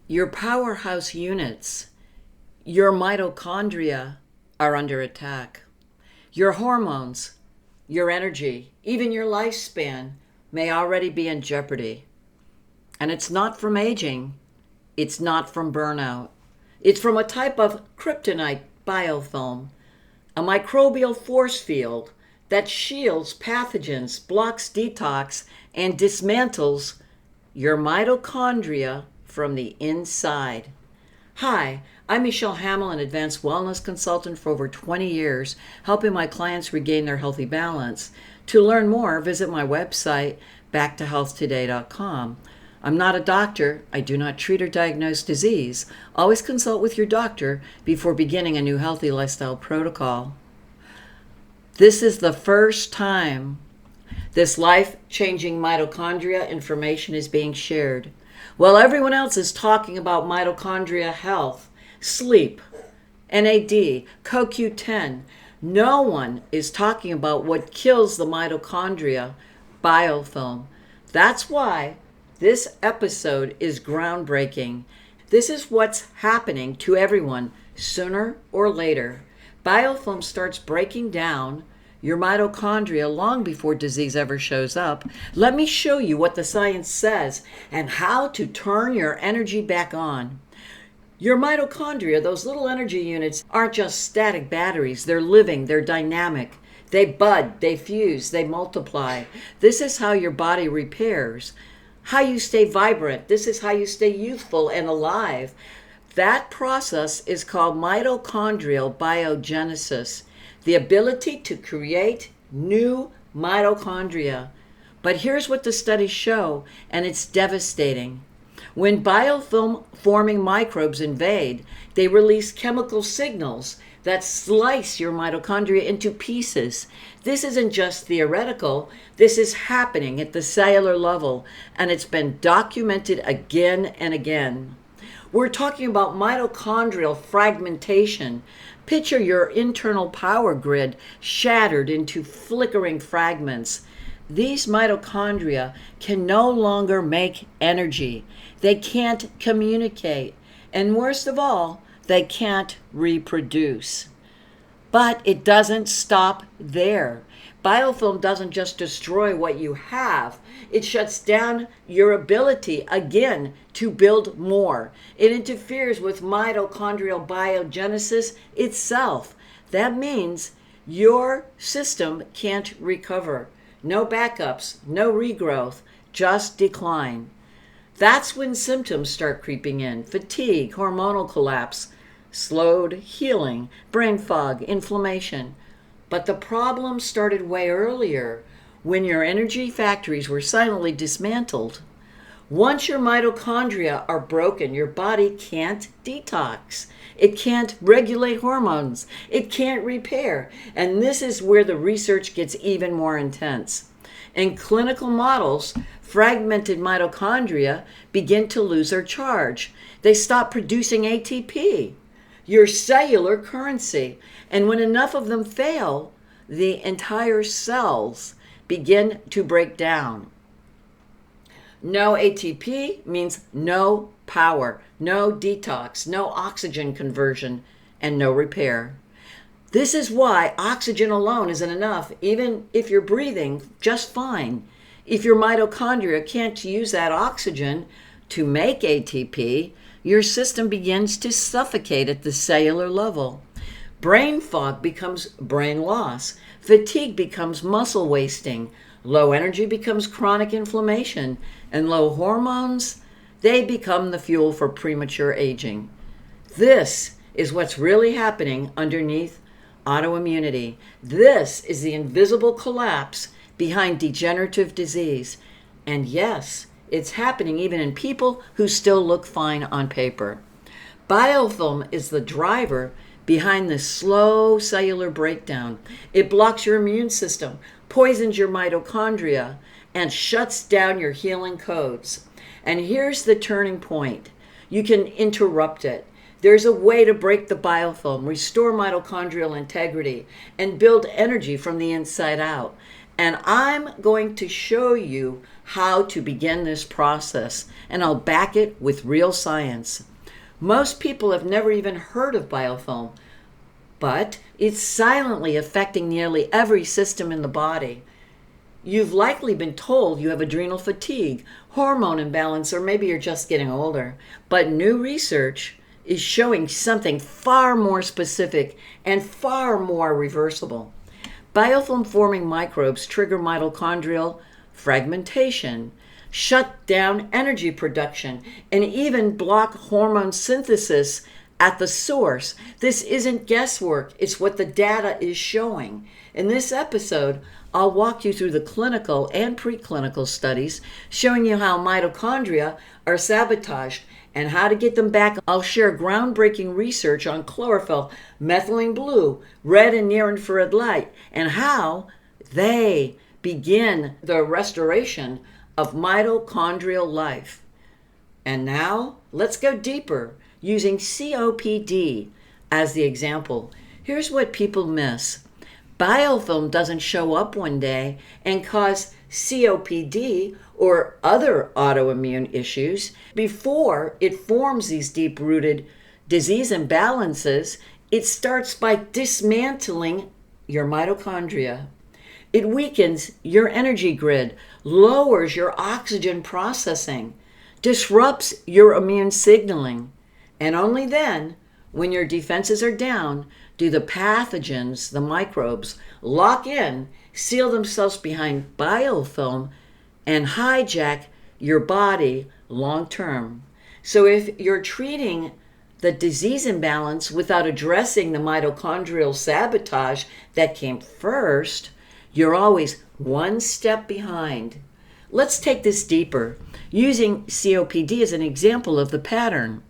Your powerhouse units, your mitochondria, are under attack. Your hormones, your energy, even your lifespan may already be in jeopardy. And it's not from aging. It's not from burnout. It's from a type of kryptonite biofilm, a microbial force field that shields pathogens, blocks detox, and dismantles your mitochondria from the inside. Hi, I'm Michelle Hamill, an advanced wellness consultant for over 20 years, helping my clients regain their healthy balance. To learn more, visit my website, backtohealthtoday.com. I'm not a doctor. I do not treat or diagnose disease. Always consult with your doctor before beginning a new healthy lifestyle protocol. This is the first time this life-changing mitochondria information is being shared. While everyone else is talking about mitochondria health, sleep, NAD, CoQ10, no one is talking about what kills the mitochondria, biofilm. That's why this episode is groundbreaking. This is what's happening to everyone sooner or later. Biofilm starts breaking down your mitochondria long before disease ever shows up. Let me show you what the science says and how to turn your energy back on. Your mitochondria, those little energy units, aren't just static batteries. They're living, they're dynamic. They bud, they fuse, they multiply. This is how your body repairs, how you stay vibrant. This is how you stay youthful and alive. That process is called mitochondrial biogenesis, the ability to create new mitochondria. But here's what the studies show, and it's devastating. When biofilm-forming microbes invade, they release chemical signals that slice your mitochondria into pieces. This isn't just theoretical. This is happening at the cellular level, and it's been documented again and again. We're talking about mitochondrial fragmentation. Picture your internal power grid shattered into flickering fragments. These mitochondria can no longer make energy. They can't communicate. And worst of all, they can't reproduce. But it doesn't stop there. Biofilm doesn't just destroy what you have. It shuts down your ability, again, to build more. It interferes with mitochondrial biogenesis itself. That means your system can't recover. No backups, no regrowth, just decline. That's when symptoms start creeping in: fatigue, hormonal collapse, slowed healing, brain fog, inflammation. But the problem started way earlier, when your energy factories were silently dismantled. Once your mitochondria are broken, your body can't detox. It can't regulate hormones. It can't repair. And this is where the research gets even more intense. In clinical models, fragmented mitochondria begin to lose their charge. They stop producing ATP, your cellular currency. And when enough of them fail, the entire cells begin to break down. No ATP means no power, no detox, no oxygen conversion, and no repair. This is why oxygen alone isn't enough, even if you're breathing just fine. If your mitochondria can't use that oxygen to make ATP, your system begins to suffocate at the cellular level. Brain fog becomes brain loss. Fatigue becomes muscle wasting. Low energy becomes chronic inflammation. And low hormones, they become the fuel for premature aging. This is what's really happening underneath autoimmunity. This is the invisible collapse behind degenerative disease. And yes, it's happening even in people who still look fine on paper. Biofilm is the driver behind the slow cellular breakdown. It blocks your immune system, poisons your mitochondria, and shuts down your healing codes. And here's the turning point. You can interrupt it. There's a way to break the biofilm, restore mitochondrial integrity, and build energy from the inside out. And I'm going to show you how to begin this process, and I'll back it with real science. Most people have never even heard of biofilm, but it's silently affecting nearly every system in the body. You've likely been told you have adrenal fatigue, hormone imbalance, or maybe you're just getting older. But new research is showing something far more specific and far more reversible. Biofilm-forming microbes trigger mitochondrial fragmentation, shut down energy production, and even block hormone synthesis at the source. This isn't guesswork, it's what the data is showing. In this episode, I'll walk you through the clinical and preclinical studies showing you how mitochondria are sabotaged and how to get them back. I'll share groundbreaking research on chlorophyll, methylene blue, red and near infrared light, and how they begin the restoration of mitochondrial life. And now, let's go deeper using COPD as the example. Here's what people miss. Biofilm doesn't show up one day and cause COPD or other autoimmune issues. Before it forms these deep-rooted disease imbalances, it starts by dismantling your mitochondria. It weakens your energy grid, lowers your oxygen processing, disrupts your immune signaling, and only then, when your defenses are down, do the pathogens, the microbes, lock in, seal themselves behind biofilm, and hijack your body long term. So if you're treating the disease imbalance without addressing the mitochondrial sabotage that came first, you're always one step behind. Let's take this deeper, using COPD as an example of the pattern.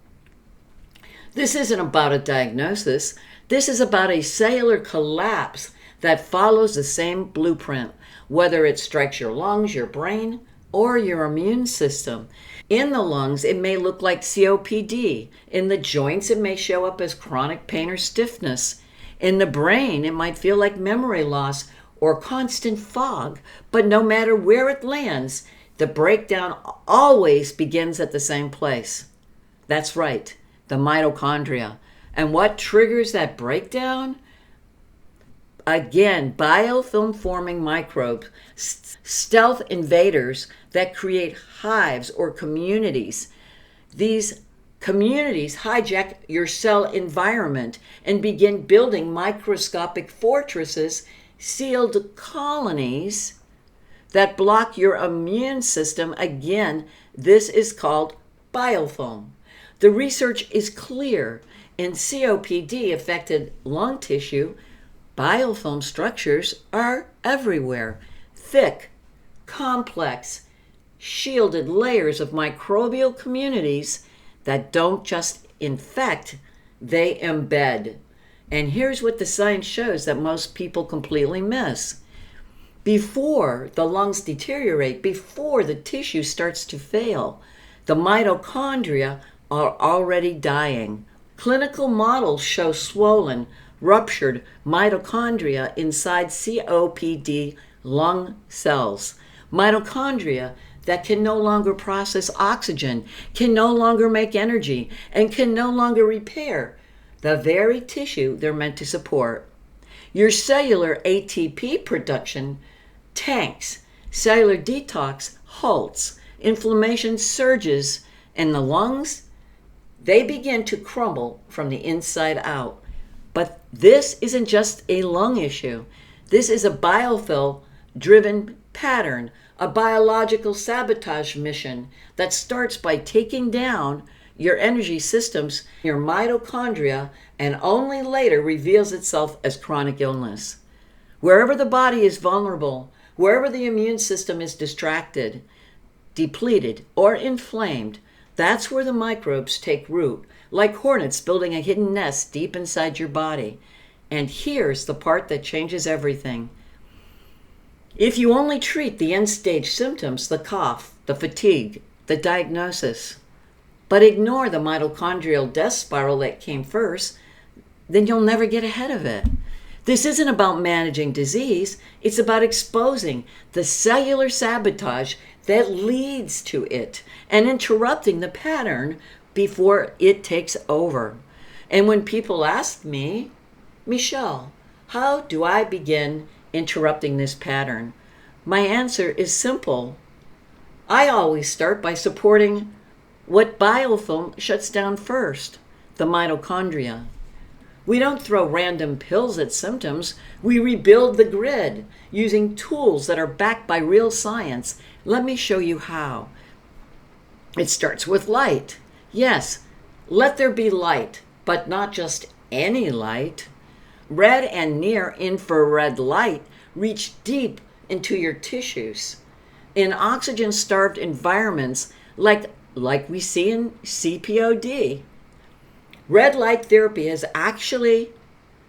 This isn't about a diagnosis. This is about a cellular collapse that follows the same blueprint, whether it strikes your lungs, your brain, or your immune system. In the lungs, it may look like COPD. In the joints, it may show up as chronic pain or stiffness. In the brain, it might feel like memory loss or constant fog. But no matter where it lands, the breakdown always begins at the same place. That's right, the mitochondria. And what triggers that breakdown? Again, biofilm-forming microbes, stealth invaders that create hives or communities. These communities hijack your cell environment and begin building microscopic fortresses, sealed colonies that block your immune system. Again, this is called biofilm. The research is clear. In COPD-affected lung tissue, biofilm structures are everywhere. Thick, complex, shielded layers of microbial communities that don't just infect, they embed. And here's what the science shows that most people completely miss. Before the lungs deteriorate, before the tissue starts to fail, the mitochondria are already dying. Clinical models show swollen, ruptured mitochondria inside COPD lung cells. Mitochondria that can no longer process oxygen, can no longer make energy, and can no longer repair the very tissue they're meant to support. Your cellular ATP production tanks, cellular detox halts, inflammation surges, and the lungs, they begin to crumble from the inside out. But this isn't just a lung issue. This is a biofilm-driven pattern, a biological sabotage mission that starts by taking down your energy systems, your mitochondria, and only later reveals itself as chronic illness. Wherever the body is vulnerable, wherever the immune system is distracted, depleted, or inflamed, that's where the microbes take root, like hornets building a hidden nest deep inside your body. And here's the part that changes everything. If you only treat the end-stage symptoms, the cough, the fatigue, the diagnosis, but ignore the mitochondrial death spiral that came first, then you'll never get ahead of it. This isn't about managing disease, it's about exposing the cellular sabotage that leads to it and interrupting the pattern before it takes over. And when people ask me, Michelle, how do I begin interrupting this pattern? My answer is simple. I always start by supporting what biofilm shuts down first, the mitochondria. We don't throw random pills at symptoms. We rebuild the grid using tools that are backed by real science. Let me show you how. It starts with light. Yes, let there be light, but not just any light. Red and near infrared light reach deep into your tissues. In oxygen-starved environments like we see in COPD, red light therapy has actually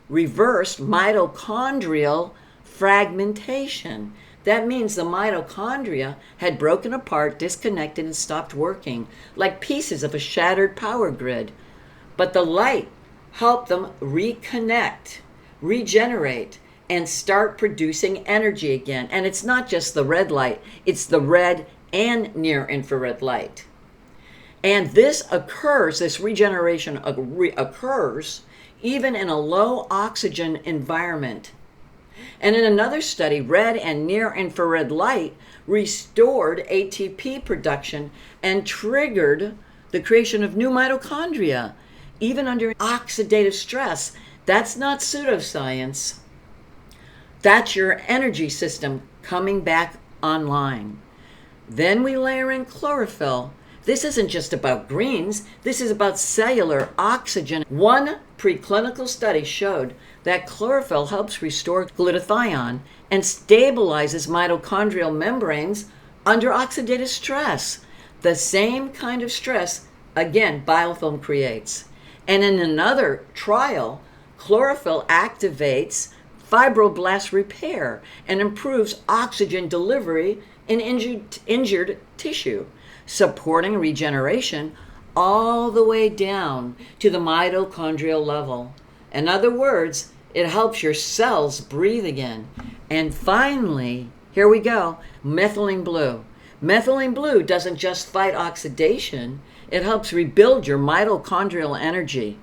reversed mitochondrial fragmentation. That means the mitochondria had broken apart, disconnected, and stopped working, like pieces of a shattered power grid. But the light helped them reconnect, regenerate, and start producing energy again. And it's not just the red light, it's the red and near infrared light. And this regeneration occurs even in a low oxygen environment. And in another study, red and near infrared light restored ATP production and triggered the creation of new mitochondria, even under oxidative stress. That's not pseudoscience. That's your energy system coming back online. Then we layer in chlorophyll. This isn't just about greens, this is about cellular oxygen. One preclinical study showed that chlorophyll helps restore glutathione and stabilizes mitochondrial membranes under oxidative stress. The same kind of stress, again, biofilm creates. And in another trial, chlorophyll activates fibroblast repair and improves oxygen delivery in injured tissue, supporting regeneration all the way down to the mitochondrial level. In other words, it helps your cells breathe again. And finally, here we go, methylene blue. Methylene blue doesn't just fight oxidation, it helps rebuild your mitochondrial energy.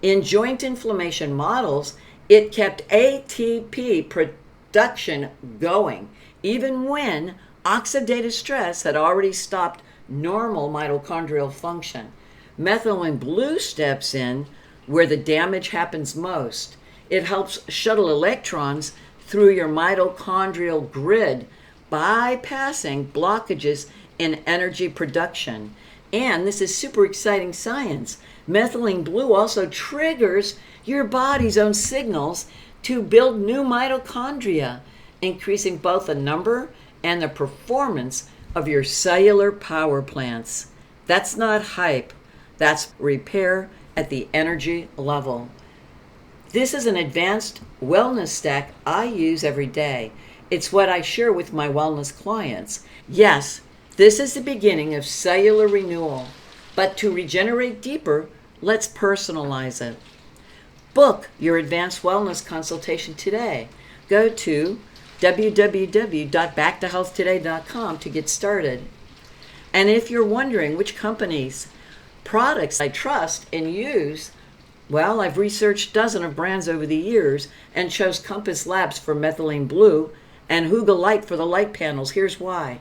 In joint inflammation models, it kept ATP production going, even when oxidative stress had already stopped normal mitochondrial function. Methylene blue steps in where the damage happens most. It helps shuttle electrons through your mitochondrial grid, bypassing blockages in energy production. And this is super exciting science. Methylene blue also triggers your body's own signals to build new mitochondria, increasing both the number and the performance of your cellular power plants. That's not hype. That's repair at the energy level. This is an advanced wellness stack I use every day. It's what I share with my wellness clients. Yes, this is the beginning of cellular renewal, but to regenerate deeper, let's personalize it. Book your advanced wellness consultation today. Go to www.backtohealthtoday.com to get started. And if you're wondering which companies' products I trust and use, well, I've researched dozens of brands over the years and chose Compass Labs for methylene blue and Huga Light for the light panels. Here's why.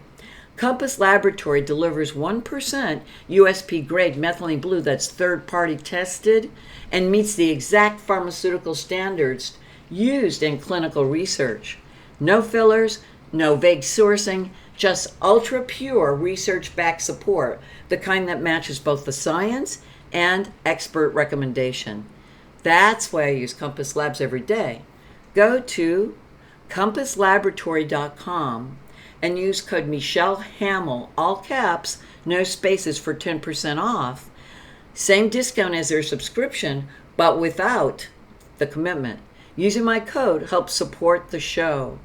Compass Laboratory delivers 1% USP grade methylene blue that's third-party tested and meets the exact pharmaceutical standards used in clinical research. No fillers, no vague sourcing, just ultra-pure research-backed support, the kind that matches both the science and expert recommendation. That's why I use Compass Labs every day. Go to compasslaboratory.com and use code Michelle Hamill, all caps, no spaces, for 10% off. Same discount as their subscription, but without the commitment. Using my code helps support the show.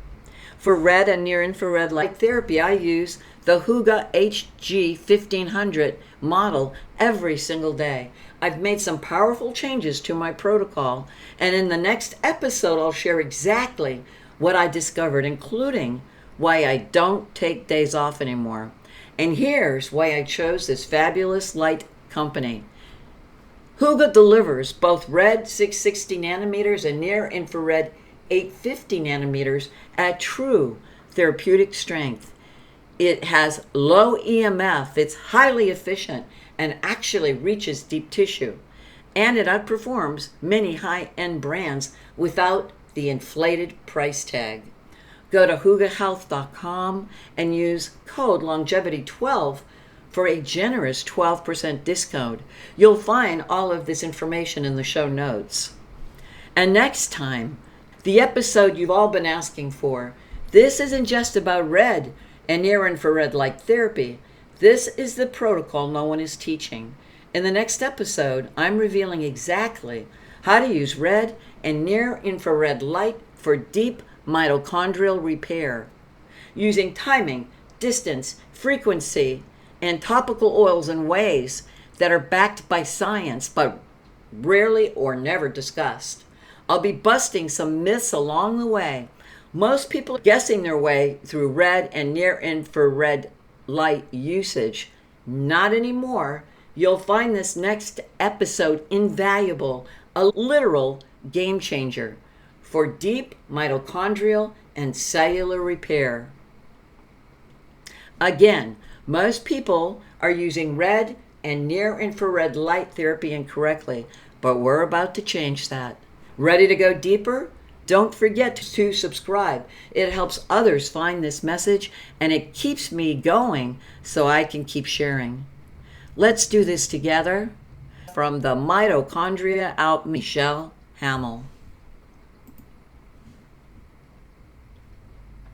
For red and near infrared light therapy, I use the Huga HG 1500 model every single day. I've made some powerful changes to my protocol, and in the next episode, I'll share exactly what I discovered, including why I don't take days off anymore. And here's why I chose this fabulous light company. Hooga delivers both red 660 nanometers and near infrared 850 nanometers at true therapeutic strength. It has low EMF, it's highly efficient, and actually reaches deep tissue. And it outperforms many high-end brands without the inflated price tag. Go to hugahealth.com and use code longevity12 for a generous 12% discount. You'll find all of this information in the show notes. And next time, the episode you've all been asking for. This isn't just about red and near-infrared light therapy. This is the protocol no one is teaching. In the next episode, I'm revealing exactly how to use red and near-infrared light for deep mitochondrial repair, using timing, distance, frequency, and topical oils in ways that are backed by science but rarely or never discussed. I'll be busting some myths along the way. Most people are guessing their way through red and near-infrared light usage. Not anymore. You'll find this next episode invaluable, a literal game changer for deep mitochondrial and cellular repair. Again, most people are using red and near-infrared light therapy incorrectly, but we're about to change that. Ready to go deeper? Don't forget to subscribe. It helps others find this message, and it keeps me going so I can keep sharing. Let's do this together. From the Mitochondria out, Michelle Hamill.